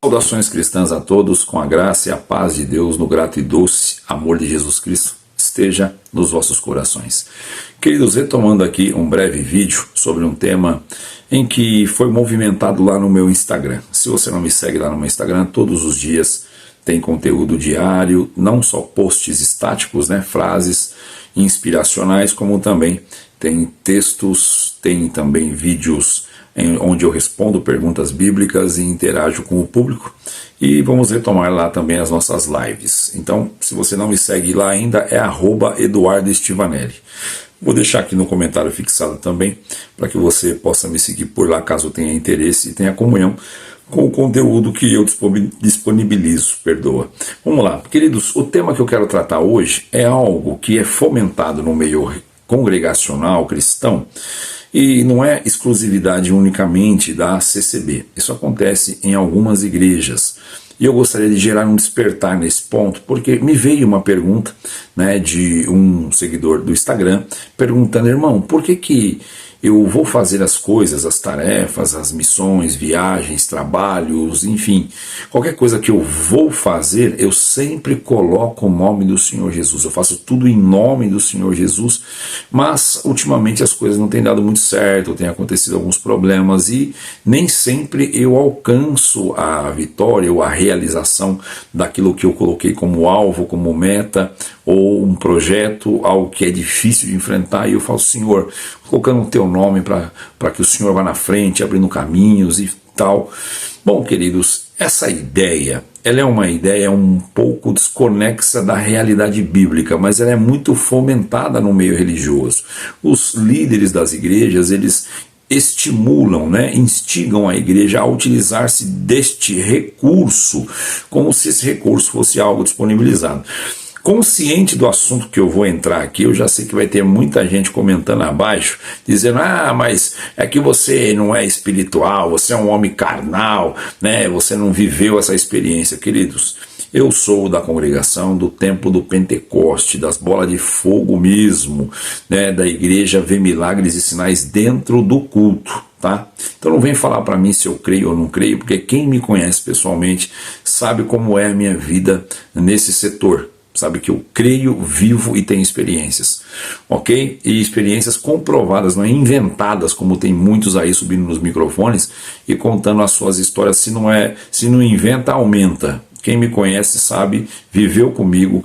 Saudações cristãs a todos, com a graça e a paz de Deus, no grato e doce amor de Jesus Cristo, esteja nos vossos corações. Queridos, retomando aqui um breve vídeo sobre um tema em que foi movimentado lá no meu Instagram. Se você não me segue lá no meu Instagram, todos os dias tem conteúdo diário, não só posts estáticos, frases inspiracionais, como também tem textos, tem também vídeos onde eu respondo perguntas bíblicas e interajo com o público, e vamos retomar lá também as nossas lives. Então, se você não me segue lá ainda, é @EduardoStivanelli. Vou deixar aqui no comentário fixado também, para que você possa me seguir por lá, caso tenha interesse e tenha comunhão com o conteúdo que eu disponibilizo, Vamos lá, queridos, o tema que eu quero tratar hoje é algo que é fomentado no meio congregacional cristão, e não é exclusividade unicamente da CCB. Isso acontece em algumas igrejas. E eu gostaria de gerar um despertar nesse ponto, porque me veio uma pergunta de um seguidor do Instagram, perguntando: irmão, por que eu vou fazer as coisas, as tarefas, as missões, viagens, trabalhos, enfim, qualquer coisa que eu vou fazer, eu sempre coloco o nome do Senhor Jesus, eu faço tudo em nome do Senhor Jesus, mas ultimamente as coisas não têm dado muito certo, tem acontecido alguns problemas e nem sempre eu alcanço a vitória ou a realização daquilo que eu coloquei como alvo, como meta, ou um projeto, algo que é difícil de enfrentar, e eu falo: Senhor, colocando o teu nome para que o Senhor vá na frente, abrindo caminhos e tal. Bom, queridos, essa ideia, ela é uma ideia um pouco desconexa da realidade bíblica, mas ela é muito fomentada no meio religioso. Os líderes das igrejas, eles estimulam, instigam a igreja a utilizar-se deste recurso, como se esse recurso fosse algo disponibilizado. Consciente do assunto que eu vou entrar aqui, eu já sei que vai ter muita gente comentando abaixo, dizendo: mas é que você não é espiritual, você é um homem carnal, você não viveu essa experiência. Queridos, eu sou da congregação do Templo do Pentecoste, das bolas de fogo mesmo, da igreja Vê Milagres e Sinais dentro do culto. Então não vem falar para mim se eu creio ou não creio, porque quem me conhece pessoalmente sabe como é a minha vida nesse setor. Sabe que eu creio, vivo e tenho experiências, ok? E experiências comprovadas, não é inventadas, como tem muitos aí subindo nos microfones e contando as suas histórias. Se não inventa, aumenta. Quem me conhece sabe, viveu comigo,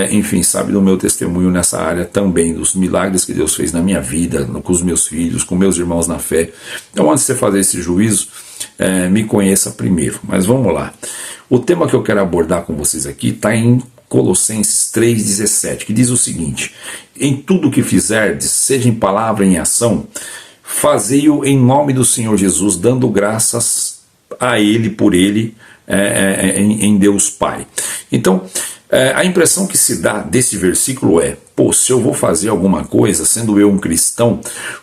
enfim, sabe do meu testemunho nessa área também, dos milagres que Deus fez na minha vida, com os meus filhos, com meus irmãos na fé. Então, antes de você fazer esse juízo, me conheça primeiro. Mas vamos lá. O tema que eu quero abordar com vocês aqui está em Colossenses 3,17, que diz o seguinte: em tudo que fizerdes, seja em palavra ou em ação, fazei-o em nome do Senhor Jesus, dando graças a Ele, por Ele, em Deus Pai. Então, a impressão que se dá desse versículo é: se eu vou fazer alguma coisa, sendo eu um cristão,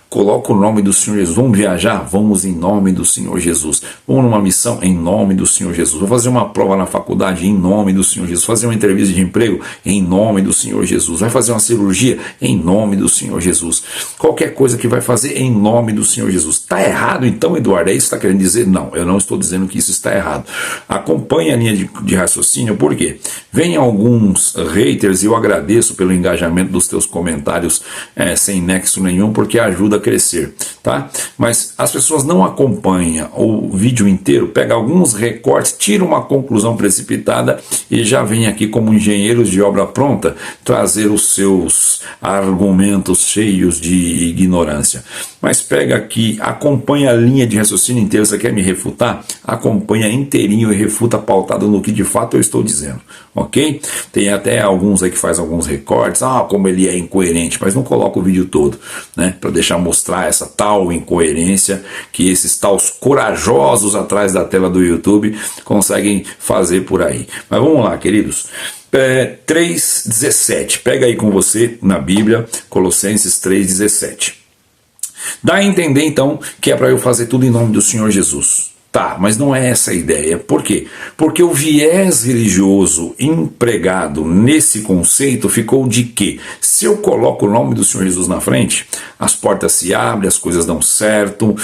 coloco o nome do Senhor Jesus. Vamos viajar? Vamos em nome do Senhor Jesus. Vamos numa missão? Em nome do Senhor Jesus. Vou fazer uma prova na faculdade? Em nome do Senhor Jesus. Fazer uma entrevista de emprego? Em nome do Senhor Jesus. Vai fazer uma cirurgia? Em nome do Senhor Jesus. Qualquer coisa que vai fazer, em nome do Senhor Jesus. Está errado então, Eduardo? É isso que está querendo dizer? Não, eu não estou dizendo que isso está errado. Acompanhe a linha de raciocínio, por quê? Vem alguns haters, e eu agradeço pelo engajamento dos teus comentários sem nexo nenhum, porque ajuda a crescer, Mas as pessoas não acompanham o vídeo inteiro, pega alguns recortes, tira uma conclusão precipitada e já vem aqui como engenheiros de obra pronta trazer os seus argumentos cheios de ignorância. Mas pega aqui, acompanha a linha de raciocínio inteira. Você quer me refutar? Acompanha inteirinho e refuta pautado no que de fato eu estou dizendo, ok? Tem até alguns aí que faz alguns recortes, como ele é incoerente, mas não coloca o vídeo todo, para mostrar essa tal incoerência que esses tais corajosos atrás da tela do YouTube conseguem fazer por aí. Mas vamos lá, queridos. 3,17, pega aí com você na Bíblia, Colossenses 3,17. Dá a entender então que é para eu fazer tudo em nome do Senhor Jesus. Tá, mas não é essa a ideia. Por quê? Porque o viés religioso empregado nesse conceito ficou de que, se eu coloco o nome do Senhor Jesus na frente, as portas se abrem, as coisas dão certo,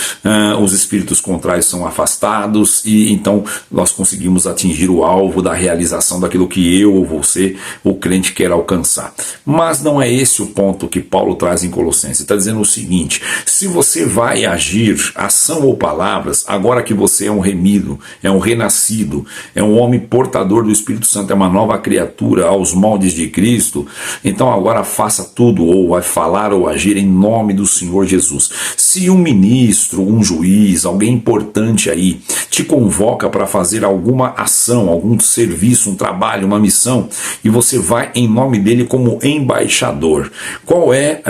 os espíritos contrários são afastados, e então nós conseguimos atingir o alvo da realização daquilo que eu ou você, o crente, quer alcançar. Mas não é esse o ponto que Paulo traz em Colossenses. Está dizendo o seguinte: se você vai agir, ação ou palavras, agora que você é um remido, é um renascido, é um homem portador do Espírito Santo, é uma nova criatura aos moldes de Cristo, então agora faça tudo, ou vai falar ou agir em nome do Senhor Jesus. Se um ministro, um juiz, alguém importante aí, te convoca para fazer alguma ação, algum serviço, um trabalho, uma missão, e você vai em nome dele como embaixador, qual é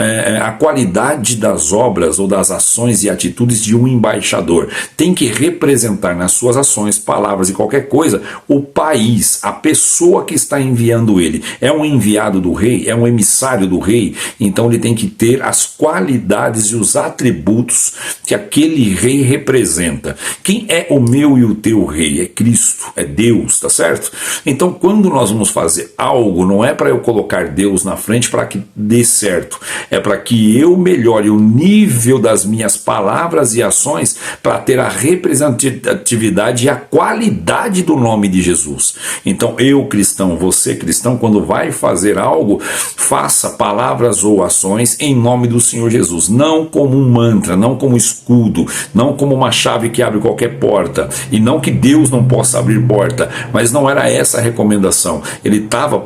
a qualidade das obras ou das ações e atitudes de um embaixador? Tem que representar nas suas ações, palavras e qualquer coisa o país, a pessoa que está enviando ele. É um enviado do rei, é um emissário do rei, então ele tem que ter as qualidades e os atributos que aquele rei representa. Quem é o meu e o teu rei? É Cristo, é Deus, tá certo? Então quando nós vamos fazer algo, não é para eu colocar Deus na frente para que dê certo, é para que eu melhore o nível das minhas palavras e ações para ter a representatividade e a qualidade do nome de Jesus. Então eu, cristão, você, cristão, quando vai fazer algo, faça palavras ou ações em nome do Senhor Jesus, não como um mantra, não como escudo, não como uma chave que abre qualquer porta, e não que Deus não possa abrir porta, mas não era essa a recomendação.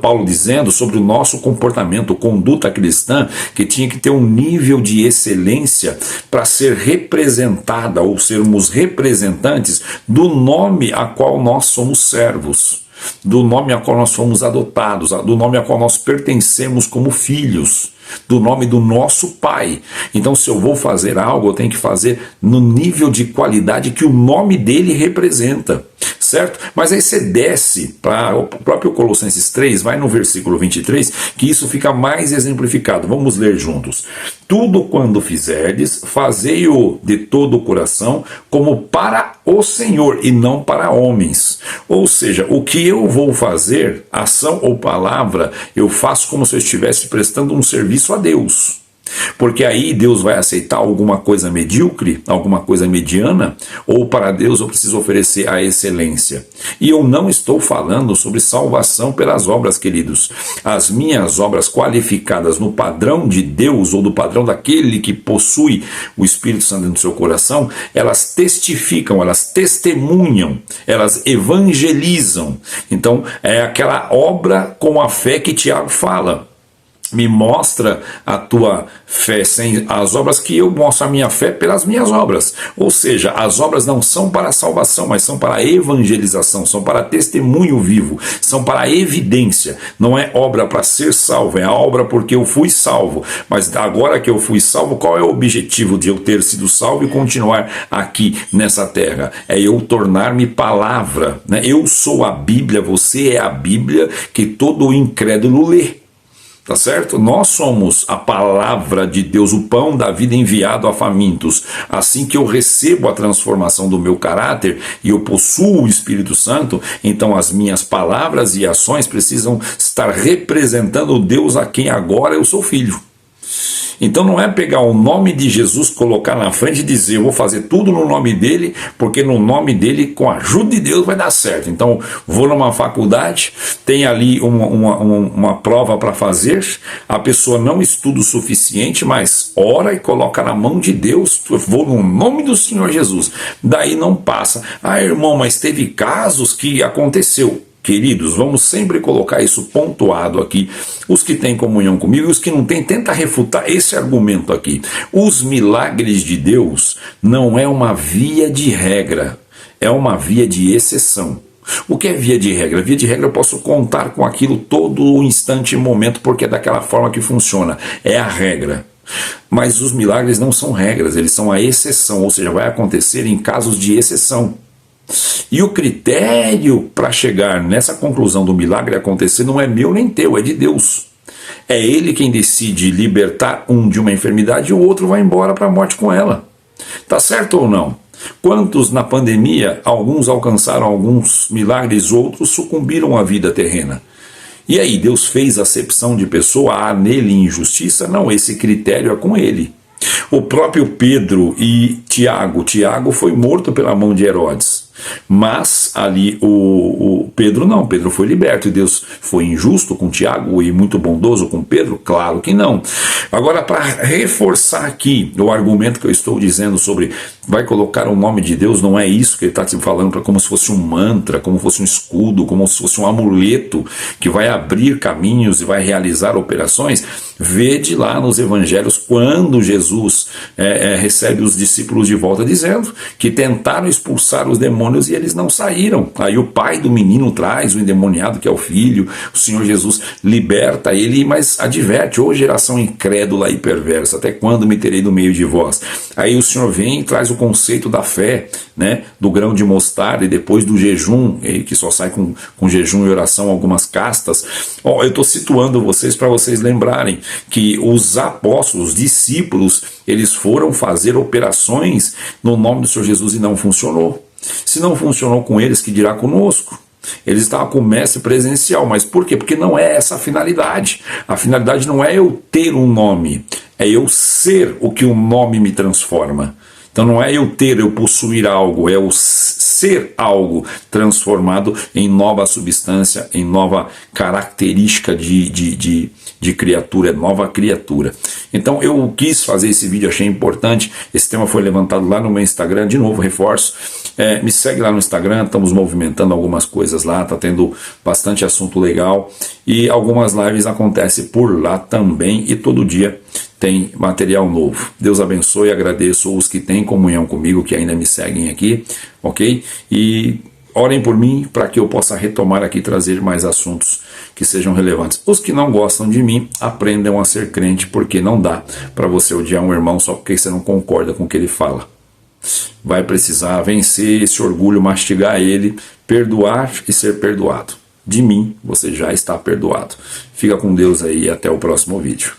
Paulo dizendo sobre o nosso comportamento, conduta cristã, que tinha que ter um nível de excelência para ser representada, ou sermos representantes do nome a qual nós somos servos, do nome a qual nós fomos adotados, do nome a qual nós pertencemos como filhos, do nome do nosso Pai. Então, se eu vou fazer algo, eu tenho que fazer no nível de qualidade que o nome dele representa, certo? Mas aí você desce para o próprio Colossenses 3, vai no versículo 23, que isso fica mais exemplificado. Vamos ler juntos. Tudo quando fizerdes, fazei-o de todo o coração, como para o Senhor e não para homens. Ou seja, o que eu vou fazer, ação ou palavra, eu faço como se eu estivesse prestando um serviço a Deus. Porque aí Deus vai aceitar alguma coisa medíocre, alguma coisa mediana, ou para Deus eu preciso oferecer a excelência. E eu não estou falando sobre salvação pelas obras, queridos. As minhas obras qualificadas no padrão de Deus, ou do padrão daquele que possui o Espírito Santo no seu coração, elas testificam, elas testemunham, elas evangelizam. Então é aquela obra com a fé que Tiago fala. Me mostra a tua fé sem as obras, que eu mostro a minha fé pelas minhas obras. Ou seja, as obras não são para a salvação, mas são para a evangelização, são para testemunho vivo, são para a evidência. Não é obra para ser salvo, é a obra porque eu fui salvo. Mas agora que eu fui salvo, qual é o objetivo de eu ter sido salvo e continuar aqui nessa terra? É eu tornar-me palavra, né? Eu sou a Bíblia, você é a Bíblia que todo incrédulo lê. Tá certo? Nós somos a palavra de Deus, o pão da vida enviado a famintos. Assim que eu recebo a transformação do meu caráter e eu possuo o Espírito Santo, então as minhas palavras e ações precisam estar representando o Deus a quem agora eu sou filho. Então não é pegar o nome de Jesus, colocar na frente e dizer, eu vou fazer tudo no nome dele, porque no nome dele, com a ajuda de Deus, vai dar certo. Então vou numa faculdade, tem ali uma prova para fazer, a pessoa não estuda o suficiente, mas ora e coloca na mão de Deus, vou no nome do Senhor Jesus. Daí não passa. Ah, irmão, mas teve casos que aconteceu. Queridos, vamos sempre colocar isso pontuado aqui. Os que têm comunhão comigo e os que não têm, tenta refutar esse argumento aqui. Os milagres de Deus não é uma via de regra, é uma via de exceção. O que é via de regra? Via de regra eu posso contar com aquilo todo instante e momento, porque é daquela forma que funciona. É a regra. Mas os milagres não são regras, eles são a exceção, ou seja, vai acontecer em casos de exceção. E o critério para chegar nessa conclusão do milagre acontecer não é meu nem teu, é de Deus. É Ele quem decide libertar um de uma enfermidade e o outro vai embora para a morte com ela. Tá certo ou não? Quantos na pandemia, alguns alcançaram alguns milagres, outros sucumbiram à vida terrena? E aí, Deus fez acepção de pessoa, há nele injustiça? Não, esse critério é com ele. O próprio Pedro e Tiago foi morto pela mão de Herodes. Mas ali o Pedro não, Pedro foi liberto, e Deus foi injusto com Tiago e muito bondoso com Pedro? Claro que não. Agora, para reforçar aqui o argumento que eu estou dizendo sobre vai colocar o nome de Deus, não é isso que ele está te falando, como se fosse um mantra, como se fosse um escudo, como se fosse um amuleto que vai abrir caminhos e vai realizar operações. Vede lá nos evangelhos quando Jesus recebe os discípulos de volta dizendo que tentaram expulsar os demônios e eles não saíram. Aí o pai do menino traz o endemoniado, que é o filho, o Senhor Jesus liberta ele, mas adverte: ô geração incrédula e perversa, até quando me terei no meio de vós? Aí o Senhor vem e traz o conceito da fé, né, do grão de mostarda, e depois do jejum, que só sai com jejum e oração algumas castas. Eu estou situando vocês para vocês lembrarem que os apóstolos, os discípulos, eles foram fazer operações no nome do Senhor Jesus e não funcionou. Se não funcionou com eles, que dirá conosco? Eles estavam com o mestre presencial, mas por quê? Porque não é essa a finalidade. A finalidade não é eu ter um nome, é eu ser o que o nome me transforma. Então não é eu possuir algo, é o ser algo transformado em nova substância, em nova característica de criatura, nova criatura. Então eu quis fazer esse vídeo, achei importante. Esse tema foi levantado lá no meu Instagram, de novo, reforço. Me segue lá no Instagram, estamos movimentando algumas coisas lá, está tendo bastante assunto legal. E algumas lives acontecem por lá também, e todo dia tem material novo. Deus abençoe, agradeço os que têm comunhão comigo, que ainda me seguem aqui, ok? E orem por mim para que eu possa retomar aqui, trazer mais assuntos que sejam relevantes. Os que não gostam de mim, aprendam a ser crente, porque não dá para você odiar um irmão só porque você não concorda com o que ele fala. Vai precisar vencer esse orgulho, mastigar ele, perdoar e ser perdoado. De mim, você já está perdoado. Fica com Deus aí e até o próximo vídeo.